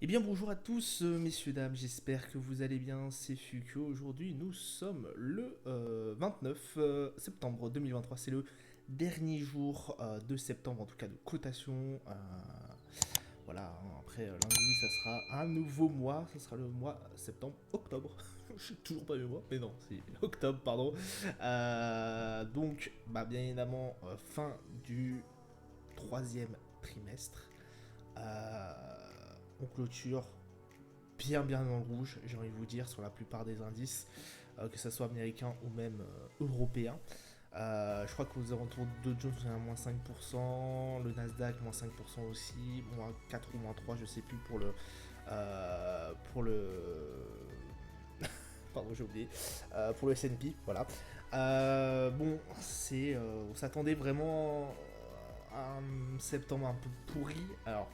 Eh bien bonjour à tous messieurs dames, j'espère que vous allez bien, c'est Fukio. Aujourd'hui nous sommes le 29 septembre 2023, c'est le dernier jour de septembre, en tout cas de cotation. Voilà, hein, après lundi ça sera un nouveau mois, ça sera le mois septembre-octobre. Je sais toujours pas le mois, mais non, c'est octobre, pardon. Donc, bah, bien évidemment, fin du troisième trimestre. On clôture bien dans le rouge, j'ai envie de vous dire, sur la plupart des indices, que ce soit américain ou même européen. Je crois qu'aux alentours de Dow Jones, on est à moins 5%, le Nasdaq, moins 5% aussi, moins 4 ou moins 3, je sais plus pour le pardon, j'ai oublié, pour le S&P, voilà. Bon, on s'attendait vraiment à un septembre un peu pourri. Alors,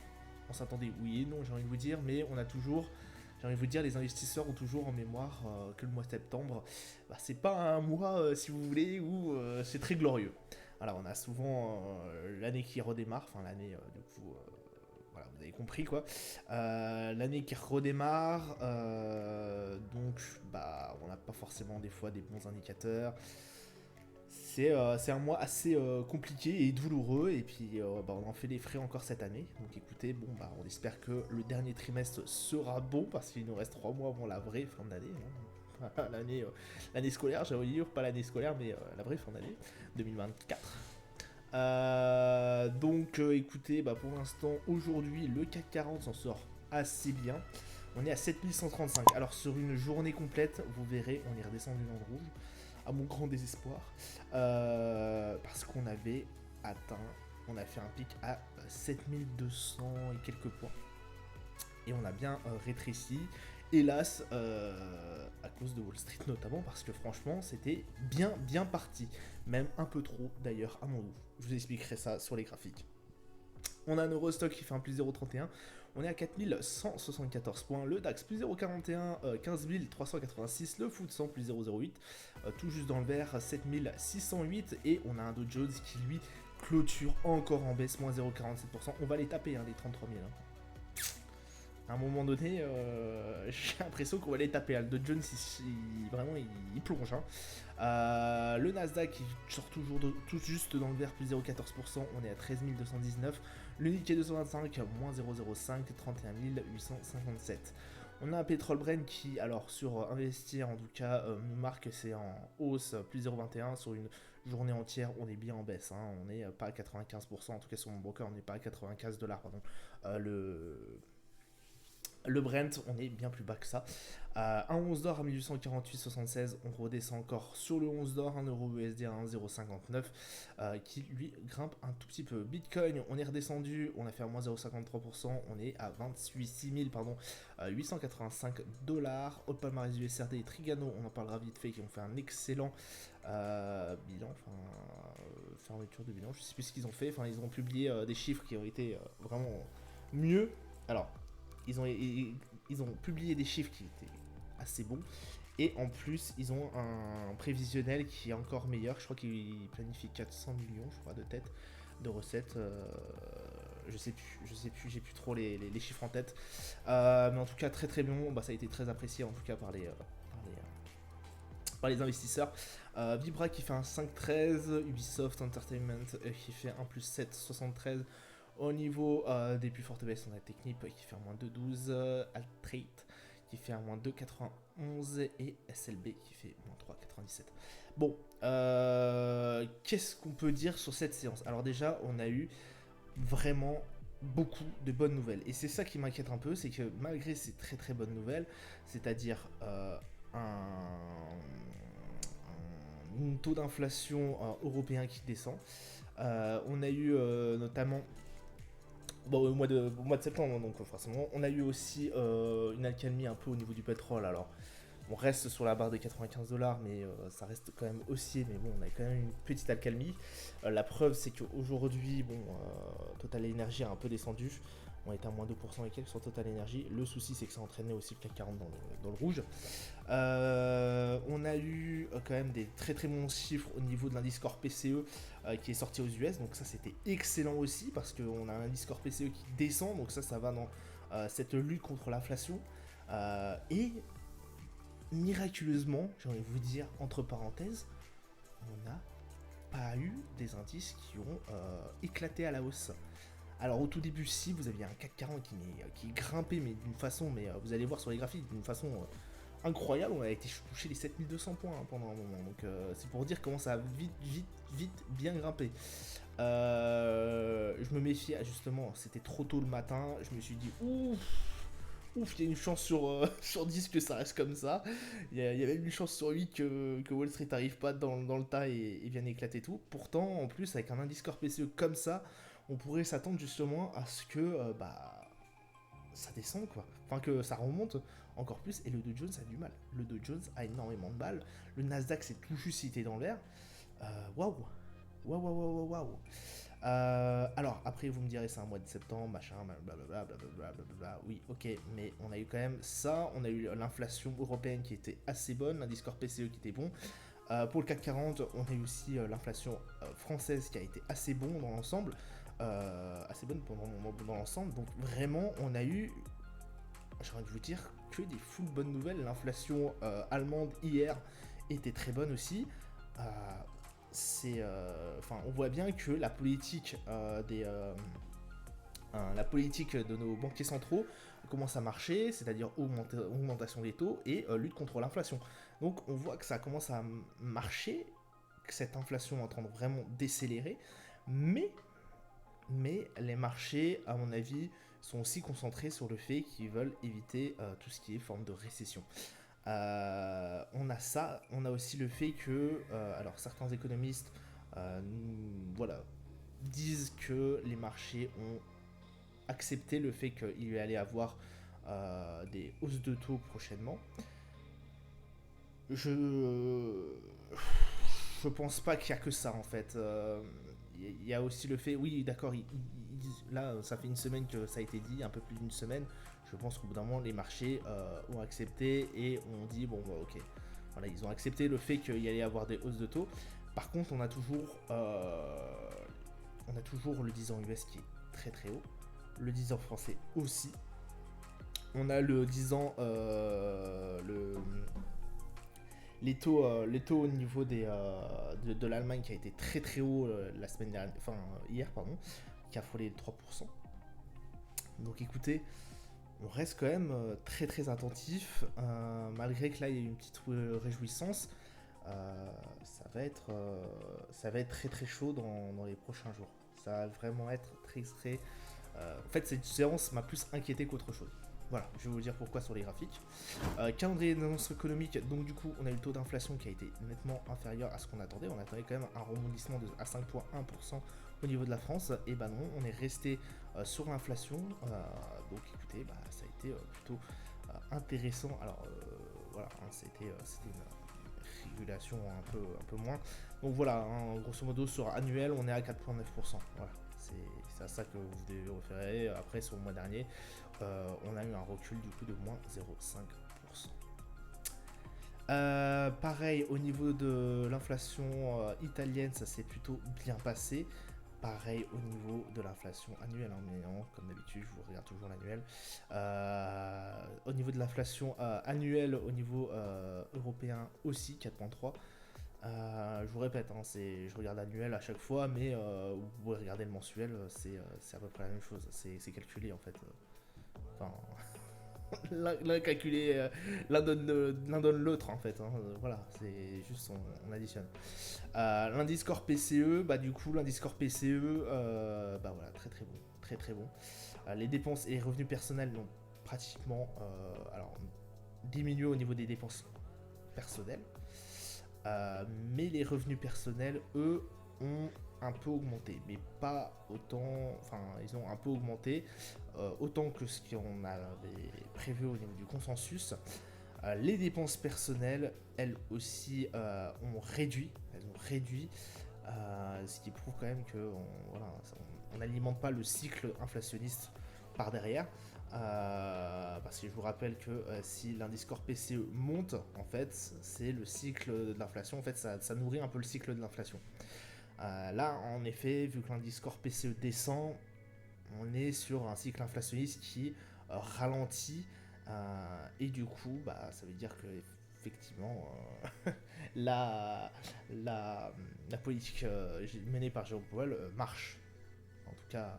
on s'attendait oui et non, j'ai envie de vous dire, mais on a toujours, j'ai envie de vous dire, les investisseurs ont toujours en mémoire que le mois de septembre, bah, c'est pas un mois, si vous voulez, où c'est très glorieux. Alors, on a souvent l'année qui redémarre, enfin l'année, du coup, voilà, vous avez compris quoi. L'année qui redémarre, donc bah, on n'a pas forcément des fois des bons indicateurs. C'est un mois assez compliqué et douloureux, et puis bah, on en fait les frais encore cette année. Donc écoutez, bon, bah, on espère que le dernier trimestre sera bon, parce qu'il nous reste 3 mois avant la vraie fin d'année. Hein. L'année scolaire, j'ai envie de dire, pas l'année scolaire, mais la vraie fin d'année, 2024. Écoutez, bah, pour l'instant, aujourd'hui, le CAC 40 s'en sort assez bien. On est à 7135. Alors sur une journée complète, vous verrez, on est redescendu dans le rouge, à mon grand désespoir, parce qu'on avait atteint, on a fait un pic à 7200 et quelques points, et on a bien rétréci, hélas, à cause de Wall Street notamment, parce que franchement c'était bien parti, même un peu trop d'ailleurs à mon goût. Je vous expliquerai ça sur les graphiques. On a un Eurostock qui fait un plus 0,31. On est à 4174 points. Le DAX plus 0,41, 15 386. Le FTSE 100 plus 0,08. Tout juste dans le vert, 7608. Et on a un Dow Jones qui lui clôture encore en baisse, moins 0,47%. On va les taper, hein, les 33 000. Hein. À un moment donné, j'ai l'impression qu'on va les taper. Le Dow Jones, vraiment, il plonge. Hein. Le Nasdaq, il sort toujours tout juste dans le vert, plus 0,14%. On est à 13 219. Le Nikkei 225, moins 0,05, 31 857. On a un pétrole Brent qui, alors sur investir en tout cas, nous marque que c'est en hausse, plus 0,21 sur une journée entière. On est bien en baisse, hein, on n'est pas à 95%, en tout cas sur mon broker, on n'est pas à 95 dollars, pardon. Le Brent, on est bien plus bas que ça. Un 11 d'or à 1848,76, on redescend encore sur le 11 d'or, 1 euro USD à 1,059, qui lui grimpe un tout petit peu. Bitcoin, on est redescendu, on a fait à moins 0,53%, on est à 28 000, pardon, 885 dollars. Au palmarès du SRD et Trigano, on en parlera vite fait, qui ont fait un excellent bilan, fermeture de bilan, je sais plus ce qu'ils ont fait, enfin ils ont publié des chiffres qui ont été vraiment mieux. Alors, ils ont publié des chiffres qui étaient assez bons. Et en plus, ils ont un prévisionnel qui est encore meilleur. Je crois qu'ils planifient 400 millions, je crois, de tête de recettes. Je sais plus, j'ai plus trop les chiffres en tête. Mais en tout cas, très bon. Bah, ça a été très apprécié, en tout cas, par les investisseurs. Vibra qui fait un 5,13, Ubisoft Entertainment qui fait un plus 7,73. Au niveau des plus fortes baisses, on a Technip qui fait un moins 2,12, Altrate qui fait un moins 2,91 et SLB qui fait moins 3,97. Bon, qu'est-ce qu'on peut dire sur cette séance? Alors déjà, on a eu vraiment beaucoup de bonnes nouvelles. Et c'est ça qui m'inquiète un peu, c'est que malgré ces très bonnes nouvelles, c'est-à-dire un taux d'inflation européen qui descend, on a eu notamment au mois de septembre, donc forcément, on a eu aussi une accalmie un peu au niveau du pétrole. Alors, on reste sur la barre des 95 dollars, mais ça reste quand même haussier. Mais bon, on a quand même une petite accalmie. La preuve, c'est qu'aujourd'hui, bon, Total Energy a un peu descendu. On est à moins 2% et quelques sur Total Energy. Le souci, c'est que ça entraînait aussi le CAC 40 dans le rouge. On a eu quand même des très bons chiffres au niveau de l'indice Core PCE qui est sorti aux US. Donc ça, c'était excellent aussi parce qu'on a un indice Core PCE qui descend. Donc ça va dans cette lutte contre l'inflation. Et miraculeusement, j'ai envie de vous dire, entre parenthèses, on n'a pas eu des indices qui ont éclaté à la hausse. Alors au tout début, si vous aviez un CAC 40 qui grimpait, mais d'une façon, mais vous allez voir sur les graphiques, d'une façon incroyable, on a été touché les 7200 points pendant un moment. Donc c'est pour dire comment ça a vite bien grimpé. Je me méfiais, justement, c'était trop tôt le matin, je me suis dit, ouf, il y a une chance sur 10 que ça reste comme ça. Il y a même une chance sur 8 que Wall Street n'arrive pas dans le tas et vienne éclater tout. Pourtant, en plus, avec un indice Core PCE comme ça, on pourrait s'attendre justement à ce que ça descende, quoi. Enfin, que ça remonte encore plus. Et le Dow Jones a du mal. Le Dow Jones a énormément de mal. Le Nasdaq, c'est tout juste cité dans l'air. Waouh. Alors, après, vous me direz, c'est un mois de septembre, machin, blablabla. Oui, ok, mais on a eu quand même ça. On a eu l'inflation européenne qui était assez bonne, l'indice Core PCE qui était bon. Pour le CAC 40, on a eu aussi l'inflation française qui a été assez bon dans l'ensemble. Assez bonne dans l'ensemble. Donc, vraiment, on a eu, j'ai envie de vous dire, que des full bonnes nouvelles. L'inflation allemande hier était très bonne aussi. On voit bien que la politique la politique de nos banquiers centraux commence à marcher, c'est-à-dire augmentation des taux et lutte contre l'inflation. Donc on voit que ça commence à marcher, que cette inflation est en train de vraiment décélérer, mais les marchés, à mon avis, sont aussi concentrés sur le fait qu'ils veulent éviter tout ce qui est forme de récession. On a ça, on a aussi le fait que, alors certains économistes, disent que les marchés ont accepté le fait qu'il y allait avoir des hausses de taux prochainement. Je pense pas qu'il y a que ça en fait. Il y a aussi le fait, oui d'accord, là ça fait une semaine que ça a été dit, un peu plus d'une semaine. Je pense qu'au bout d'un moment les marchés ont accepté et ont dit bon bah, ok. Voilà, ils ont accepté le fait qu'il y allait avoir des hausses de taux. Par contre on a toujours le 10 ans US qui est très très haut. Le 10 ans français aussi. On a le 10 ans les taux au niveau de l'Allemagne qui a été très très haut la semaine dernière, enfin hier pardon, qui a frôlé les 3%. Donc écoutez, on reste quand même très très attentif, malgré que là il y a une petite réjouissance. Ça va être très très chaud dans les prochains jours. Ça va vraiment être très très. En fait, cette séance m'a plus inquiété qu'autre chose. Voilà, je vais vous dire pourquoi sur les graphiques. Calendrier d'annonce économique, donc du coup, on a eu le taux d'inflation qui a été nettement inférieur à ce qu'on attendait. On attendait quand même un rebondissement à 5,1% au niveau de la France. Et bah non, on est resté sur l'inflation. Donc écoutez, bah, ça a été plutôt intéressant. Alors voilà, c'était une régulation un peu moins. Donc voilà, grosso modo sur annuel, on est à 4,9%. Voilà. C'est à ça que vous devez vous référer. Après, sur le mois dernier, on a eu un recul du coup de moins 0,5%. Pareil, au niveau de l'inflation italienne, ça s'est plutôt bien passé. Pareil au niveau de l'inflation annuelle, mais non, comme d'habitude, je vous regarde toujours l'annuel. Au niveau de l'inflation annuelle, au niveau européen aussi, 4,3%. Je vous répète, je regarde l'annuel à chaque fois, mais vous pouvez regarder le mensuel, c'est à peu près la même chose. C'est calculé en fait. Enfin, l'un calculé, l'un donne l'autre en fait. Voilà, c'est juste on additionne. L'indice Core PCE, bah du coup l'indice Core PCE, bah voilà, très très bon, très très bon. Les dépenses et les revenus personnels n'ont pratiquement, diminué au niveau des dépenses personnelles. Mais les revenus personnels, eux, ont un peu augmenté, mais pas autant, enfin ils ont un peu augmenté, autant que ce qu'on avait prévu au niveau du consensus. Les dépenses personnelles, elles aussi, ont réduit, ce qui prouve quand même que on n'alimente pas le cycle inflationniste par derrière. Parce que je vous rappelle que si l'indice Core PCE monte, en fait, c'est le cycle de l'inflation. En fait, ça nourrit un peu le cycle de l'inflation. Là, en effet, vu que l'indice Core PCE descend, on est sur un cycle inflationniste qui ralenti. Et du coup, bah, ça veut dire que effectivement, la, la politique menée par Jérôme Powell marche. En tout cas,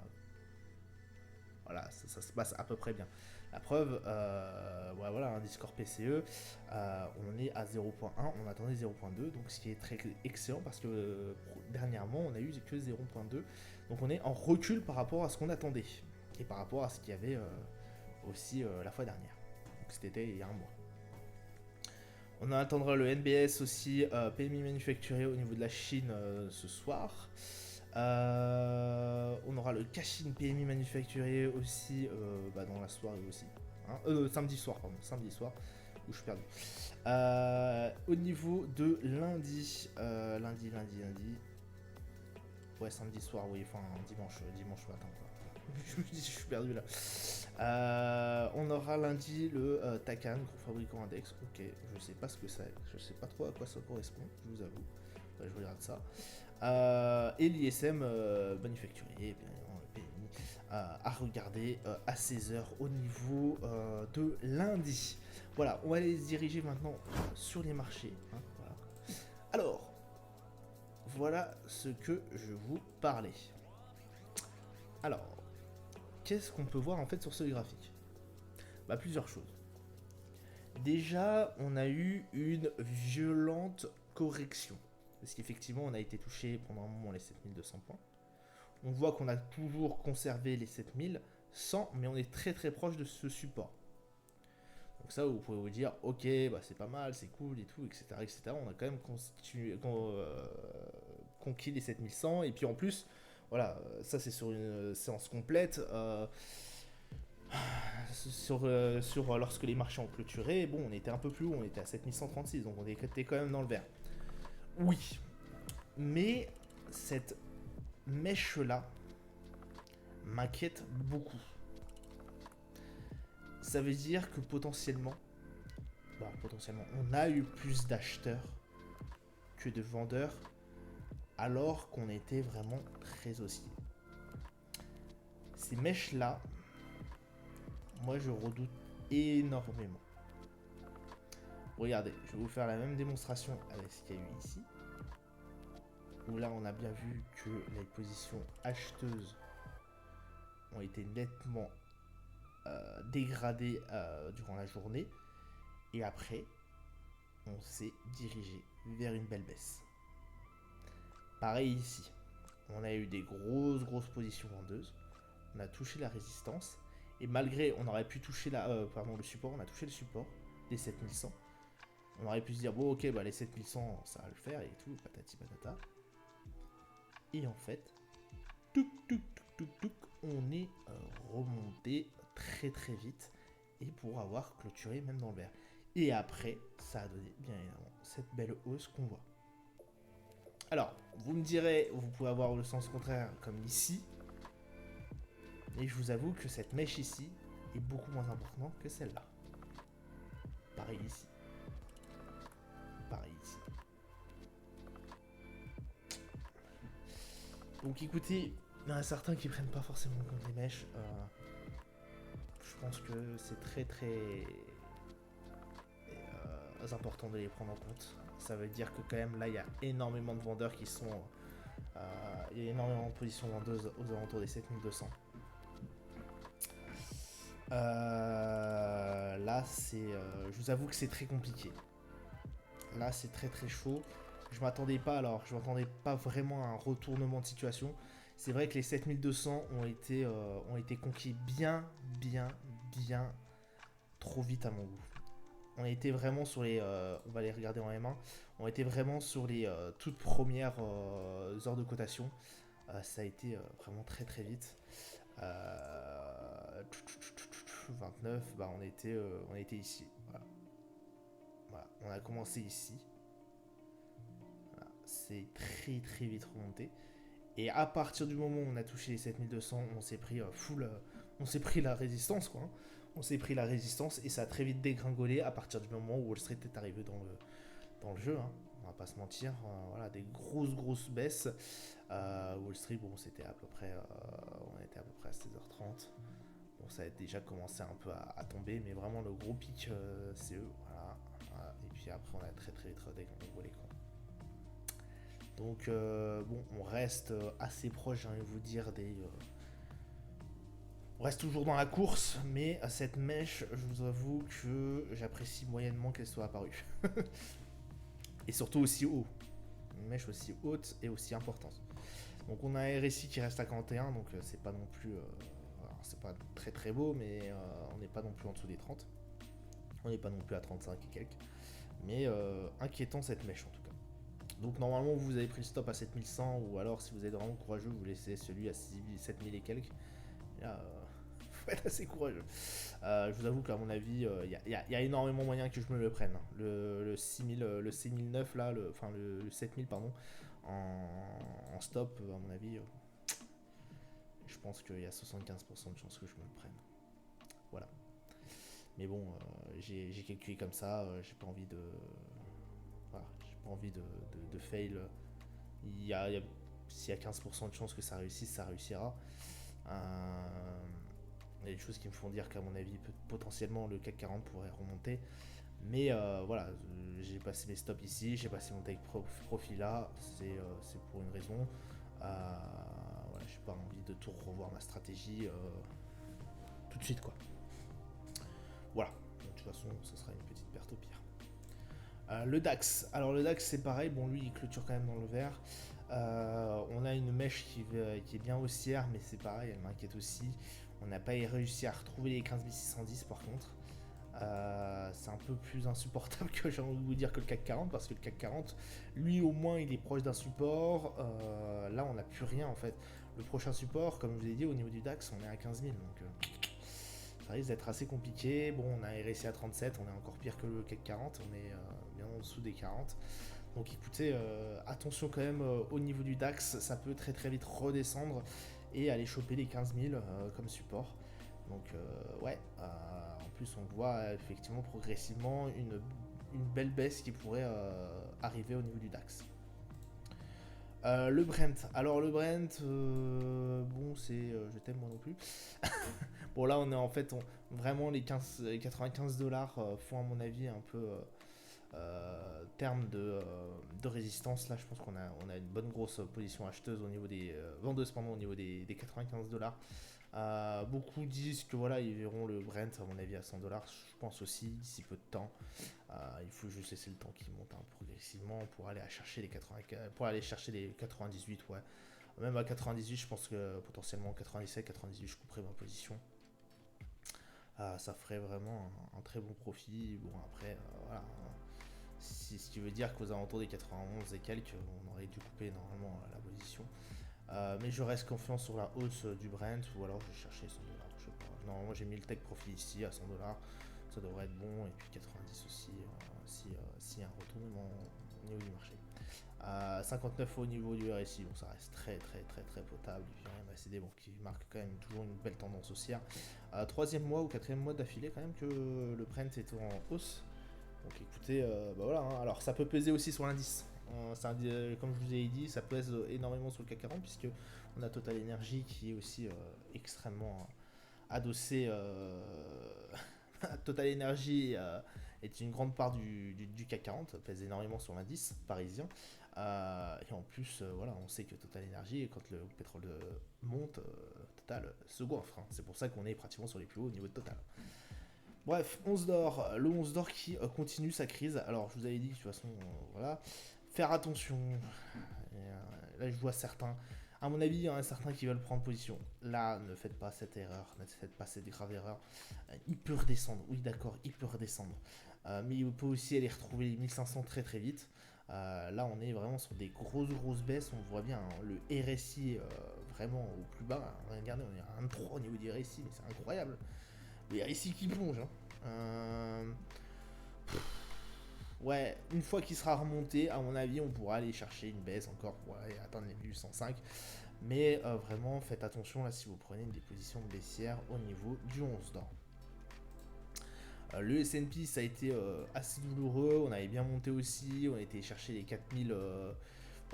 voilà, ça se passe à peu près bien. La preuve, ouais, voilà, un Discord PCE, on est à 0.1, on attendait 0.2, donc ce qui est très excellent parce que dernièrement on a eu que 0.2, donc on est en recul par rapport à ce qu'on attendait et par rapport à ce qu'il y avait aussi la fois dernière. Donc c'était il y a un mois. On attendra le NBS aussi, PMI manufacturé au niveau de la Chine ce soir. On aura le Cash-in PMI manufacturé aussi dans la soirée aussi. Hein, samedi soir, pardon. Samedi soir, où je suis perdu. Au niveau de lundi. Lundi. Ouais, samedi soir, oui, enfin dimanche matin, quoi. Je suis perdu là. On aura lundi le Takan, gros fabricant index. Ok, je sais pas ce que c'est. Je sais pas trop à quoi ça correspond, je vous avoue. Ouais, je regarde ça. Et l'ISM manufacturier, bien évidemment, le PMI, à regarder à 16h au niveau de lundi. Voilà, on va aller se diriger maintenant sur les marchés. Hein, voilà. Alors, voilà ce que je vous parlais. Alors, qu'est-ce qu'on peut voir en fait sur ce graphique? Bah, plusieurs choses. Déjà, on a eu une violente correction. Parce qu'effectivement, on a été touché pendant un moment les 7200 points. On voit qu'on a toujours conservé les 7100, mais on est très très proche de ce support. Donc ça, vous pouvez vous dire, ok, bah c'est pas mal, c'est cool et tout, etc., etc. On a quand même conquis les 7100, et puis en plus, voilà, ça c'est sur une séance complète. Sur lorsque les marchés ont clôturé, bon, on était un peu plus haut, on était à 7136, donc on était quand même dans le vert. Oui, mais cette mèche-là m'inquiète beaucoup. Ça veut dire que potentiellement, on a eu plus d'acheteurs que de vendeurs, alors qu'on était vraiment très haussier. Ces mèches-là, moi je redoute énormément. Regardez, je vais vous faire la même démonstration avec ce qu'il y a eu ici. Où là on a bien vu que les positions acheteuses ont été nettement dégradées durant la journée. Et après, on s'est dirigé vers une belle baisse. Pareil ici. On a eu des grosses positions vendeuses. On a touché la résistance. Et malgré, on aurait pu toucher le support. On a touché le support des 7100. On aurait pu se dire, bon ok, bah les 7100, ça va le faire et tout, patati patata. Et en fait, on est remonté très vite. Et pour avoir clôturé même dans le vert. Et après, ça a donné bien évidemment cette belle hausse qu'on voit. Alors, vous me direz, vous pouvez avoir le sens contraire comme ici. Et je vous avoue que cette mèche ici est beaucoup moins importante que celle-là. Pareil ici. Pareil ici. Donc écoutez, il y en a certains qui prennent pas forcément en compte les mèches. Je pense que c'est très important de les prendre en compte. Ça veut dire que quand même là il y a énormément de vendeurs qui sont... il y a énormément de positions vendeuses aux alentours des 7200. Là c'est... je vous avoue que c'est très compliqué. Là c'est très chaud. Je m'attendais pas vraiment à un retournement de situation. C'est vrai que les 7200 ont été conquis bien trop vite à mon goût. On était vraiment sur les... on va les regarder en M1. On était vraiment sur les toutes premières heures de cotation. Ça a été vraiment très vite. 29, bah on était ici. Voilà. On a commencé ici. Voilà. C'est très vite remonté. Et à partir du moment où on a touché les 7200, on s'est pris on s'est pris la résistance, quoi. On s'est pris la résistance et ça a très vite dégringolé à partir du moment où Wall Street est arrivé dans le jeu. Hein. On va pas se mentir. Voilà, des grosses baisses. Wall Street, bon, c'était à peu près, on était à peu près à 16h30. Bon, ça a déjà commencé un peu à tomber, mais vraiment le gros pic, c'est eux. Voilà, voilà. Et puis après, on a très vite redécollé, quoi. Donc, bon, on reste assez proche, j'ai envie de vous dire, on reste toujours dans la course, mais à cette mèche, je vous avoue que j'apprécie moyennement qu'elle soit apparue. Et surtout aussi haut. Une mèche aussi haute et aussi importante. Donc on a un RSI qui reste à 41, donc c'est pas non plus... c'est pas très très beau, mais on n'est pas non plus en dessous des 30. On n'est pas non plus à 35 et quelques. Mais inquiétant cette mèche en tout cas. Donc normalement vous avez pris le stop à 7100, ou alors si vous êtes vraiment courageux, vous laissez celui à 7000 et quelques. Et là, faut être assez courageux. Je vous avoue qu'à mon avis, il y a énormément moyen que je me le prenne, hein. Le 6000, le 6009 là, le 7000 pardon, en stop, à mon avis, je pense qu'il y a 75% de chances que je me le prenne. Voilà. Mais bon, j'ai calculé comme ça, j'ai pas envie de. Voilà, j'ai pas envie de fail. S'il y a 15% de chances que ça réussisse, ça réussira. Il y a des choses qui me font dire qu'à mon avis, potentiellement le CAC 40 pourrait remonter. Mais voilà, j'ai passé mes stops ici, j'ai passé mon take profit là, c'est pour une raison. Voilà, j'ai pas envie de tout revoir ma stratégie tout de suite, quoi. Voilà, donc, de toute façon, ce sera une petite perte au pire. Le DAX, alors le DAX c'est pareil, bon lui il clôture quand même dans le vert. On a une mèche qui est bien haussière, mais c'est pareil, elle m'inquiète aussi. On n'a pas réussi à retrouver les 15 610 par contre. C'est un peu plus insupportable que j'ai envie de vous dire que le CAC 40, parce que le CAC 40, lui au moins il est proche d'un support. Là on n'a plus rien en fait. Le prochain support, comme je vous ai dit, au niveau du DAX, on est à 15 000, donc ça risque d'être assez compliqué. Bon, on a RSI à 37, on est encore pire que le CAC 40, on est bien en dessous des 40. Donc écoutez, attention quand même au niveau du DAX, ça peut très vite redescendre et aller choper les 15 000 comme support. Donc ouais, en plus on voit effectivement progressivement une belle baisse qui pourrait arriver au niveau du DAX. Le Brent, alors le Brent, bon c'est, je t'aime moi non plus. Bon là on est en fait, vraiment les 95 dollars font à mon avis un peu terme de résistance. Là je pense on a une bonne grosse position acheteuse au niveau des vendeuses pardon, au niveau des 95 dollars. Beaucoup disent que voilà ils verront le Brent à mon avis à 100 dollars. Je pense aussi d'ici peu de temps. Il faut juste laisser le temps qui monte progressivement pour aller chercher les 80, pour aller chercher les 98, ouais. Même à 98, je pense que potentiellement 97, 98, je couperai ma position. Ça ferait vraiment un très bon profit. Bon après, voilà. Si tu veux dire qu'aux alentours des 91 et quelques, on aurait dû couper normalement la position. Mais je reste confiant sur la hausse du Brent, ou alors je vais chercher 100 dollars. Je sais pas. Normalement, j'ai mis le take profit ici à 100 dollars. Ça devrait être bon. Et puis 90 aussi, s'il y a un retournement au niveau du marché. 59 au niveau du RSI, donc ça reste très potable. Et puis MACD, bon, qui marque quand même toujours une belle tendance haussière. Troisième mois ou quatrième mois d'affilée quand même que le Brent est en hausse. Donc écoutez, bah voilà, hein. Alors ça peut peser aussi sur l'indice. Comme je vous ai dit, ça pèse énormément sur le CAC 40 puisque on a Total Energy qui est aussi extrêmement adossé. Total Energy est une grande part du CAC 40, pèse énormément sur l'indice parisien. Et en plus, voilà, on sait que Total Energy, quand le pétrole monte, Total se goinfre, hein. C'est pour ça qu'on est pratiquement sur les plus hauts au niveau de Total. Bref, 11 d'or, le 11 d'or qui continue sa crise. Alors, je vous avais dit, de toute façon, voilà, faire attention. Là, je vois certains, à mon avis, il y en a certains qui veulent prendre position. Là, ne faites pas cette erreur, ne faites pas cette grave erreur. Il peut redescendre, oui, d'accord, il peut redescendre. Mais il peut aussi aller retrouver les 1500 très vite. Là, on est vraiment sur des grosses baisses. On voit bien hein, le RSI vraiment au plus bas. Regardez, on est à 1,3 au niveau du RSI, mais c'est incroyable. Le RSI qui plonge. Hein. Ouais, une fois qu'il sera remonté, à mon avis, on pourra aller chercher une baisse encore pour aller atteindre les 1805. Mais vraiment, faites attention là si vous prenez des positions baissières au niveau du 11 d'or. Le S&P, ça a été assez douloureux. On avait bien monté aussi. On a été chercher les 4000.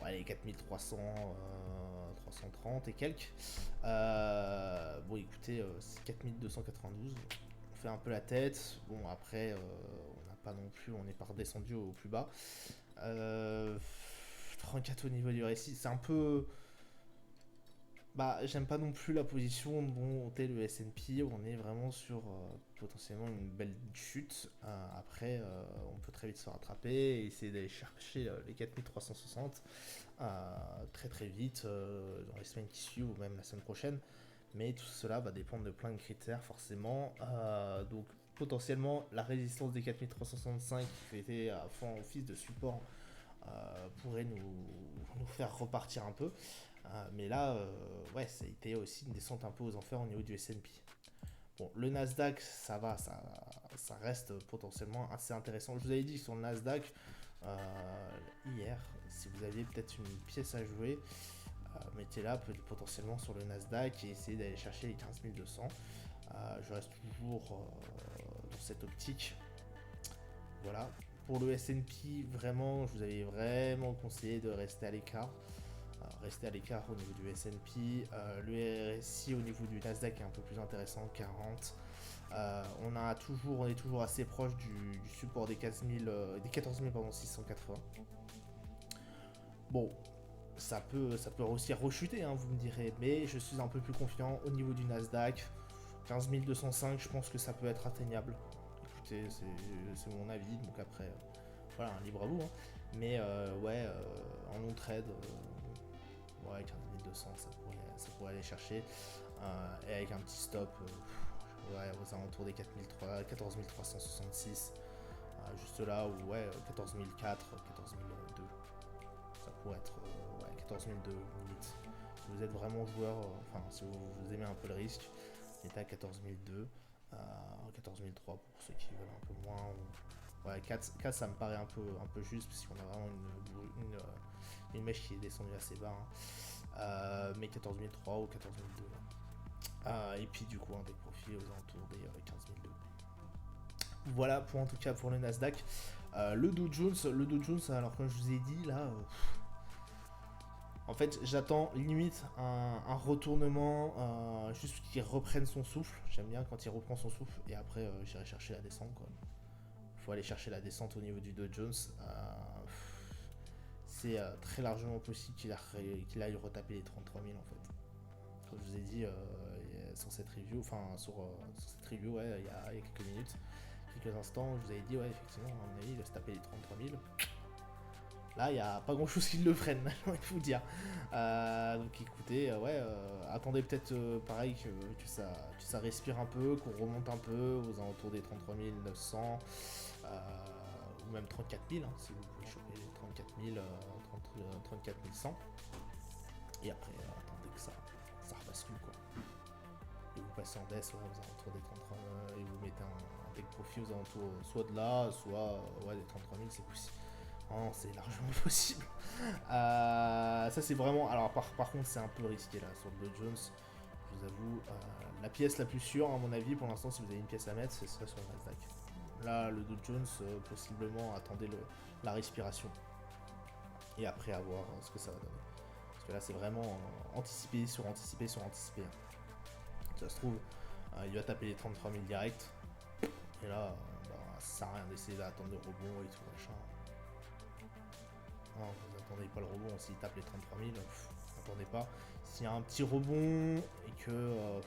ouais, les 4300, 330 et quelques. Bon, écoutez, c'est 4292. On fait un peu la tête. Bon, après, on n'a pas non plus, on n'est pas redescendu au plus bas. 34 au niveau du récit, c'est un peu. Bah, j'aime pas non plus la position dont est le S&P. On est vraiment sur potentiellement une belle chute. Après, on peut très vite se rattraper et essayer d'aller chercher les 4360 très très vite dans les semaines qui suivent ou même la semaine prochaine. Mais tout cela va dépendre de plein de critères forcément. Donc potentiellement la résistance des 4365 qui fait à fond office de support pourrait nous faire repartir un peu. Mais là, ouais, ça a été aussi une descente un peu aux enfers au niveau du S&P. Bon, le Nasdaq, ça va, ça reste potentiellement assez intéressant. Je vous avais dit sur le Nasdaq, hier, si vous aviez peut-être une pièce à jouer, mettez-la potentiellement sur le Nasdaq et essayez d'aller chercher les 15 200. Je reste toujours dans cette optique. Voilà. Pour le S&P, vraiment, je vous avais vraiment conseillé de rester à l'écart. Rester à l'écart au niveau du S&P. Le RSI au niveau du Nasdaq est un peu plus intéressant, 40. On est toujours assez proche du support des 14 680. Bon, ça peut aussi rechuter, hein, vous me direz, mais je suis un peu plus confiant au niveau du Nasdaq. 15 205, je pense que ça peut être atteignable. Écoutez, c'est mon avis, donc après, voilà, libre à vous. Hein. Mais ouais, en long trade, ouais, 15 200, ça pourrait aller chercher. Et avec un petit stop, ouais, aux alentours des 14 366. Juste là où, ouais, 14 004, 14 002. Ça pourrait être, ouais, 14 002 limite. Si vous êtes vraiment joueur, enfin, si vous aimez un peu le risque, mettez à 14 002. 14 003 pour ceux qui veulent un peu moins. Ouais, 4 ça me paraît un peu juste, parce qu'on a vraiment une mèche qui est descendue assez bas. Hein. Mais 14 003 ou 14 002. Et puis du coup, des profits aux alentours des 15 002. Voilà pour en tout cas pour le Nasdaq. Le Dow Jones, alors comme je vous ai dit là, en fait j'attends limite un retournement, juste qu'il reprenne son souffle. J'aime bien quand il reprend son souffle et après j'irai chercher la descente quoi. Faut aller chercher la descente au niveau du Dow Jones. C'est très largement possible qu'il aille retaper les 33 000 en fait. Comme je vous ai dit sur cette review, ouais, il y a quelques minutes, quelques instants, je vous avais dit ouais effectivement à mon avis il va se taper les 33 000. Là il n'y a pas grand chose qui le freine, j'ai envie de vous dire. Donc écoutez, ouais, attendez peut-être pareil que ça respire un peu, qu'on remonte un peu aux alentours des 33 900. Ou même 34 000, hein, si vous pouvez choper les 34 000, 34 100. Et après, attendez que ça rebascule quoi. Et vous passez en DES aux alentours des 33 000 et vous mettez un take profit aux alentours soit de là, soit ouais, des 33 000, c'est possible. Non, c'est largement possible. Ça c'est vraiment. Alors par contre, c'est un peu risqué là sur le Dow Jones. Je vous avoue, la pièce la plus sûre, à mon avis, pour l'instant, si vous avez une pièce à mettre, ce serait sur le Nasdaq. Là, le Dow Jones, possiblement, attendez la respiration. Et après, à voir ce que ça va donner. Parce que là, c'est vraiment anticiper sur anticiper sur anticiper. Ça se trouve, il va taper les 33 000 directs. Et là, ça sert à rien d'essayer d'attendre le rebond et tout machin. Non, vous attendez pas le rebond. S'il tape les 33 000, attendez pas. S'il y a un petit rebond et que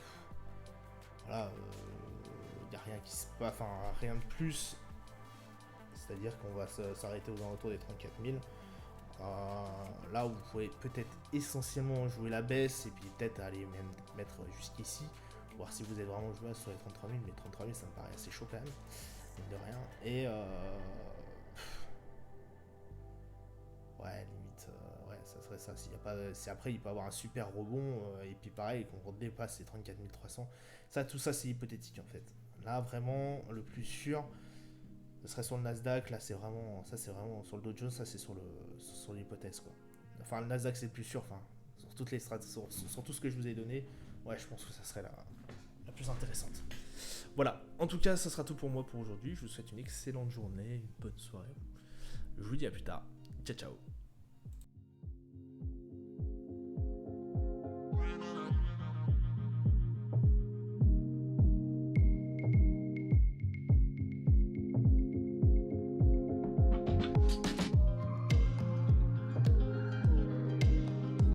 voilà, il n'y a rien qui se passe, enfin rien de plus, c'est-à-dire qu'on va s'arrêter aux alentours des 34 000. Là où vous pouvez peut-être essentiellement jouer la baisse et puis peut-être aller même mettre jusqu'ici, voir si vous êtes vraiment joueur sur les 33 000, mais 33 000 ça me paraît assez chaud quand même, de rien. Et ouais, limite, ouais, ça serait ça. Si après il peut avoir un super rebond, et puis pareil, qu'on dépasse les 34 300, tout ça c'est hypothétique en fait. Là vraiment, le plus sûr, ce serait sur le Nasdaq. Là c'est vraiment sur le Dow Jones, ça c'est sur l'hypothèse quoi. Enfin le Nasdaq c'est le plus sûr, enfin sur toutes les stratégies, sur tout ce que je vous ai donné, ouais je pense que ça serait la plus intéressante. Voilà, en tout cas ça sera tout pour moi pour aujourd'hui. Je vous souhaite une excellente journée, une bonne soirée. Je vous dis à plus tard. Ciao ciao.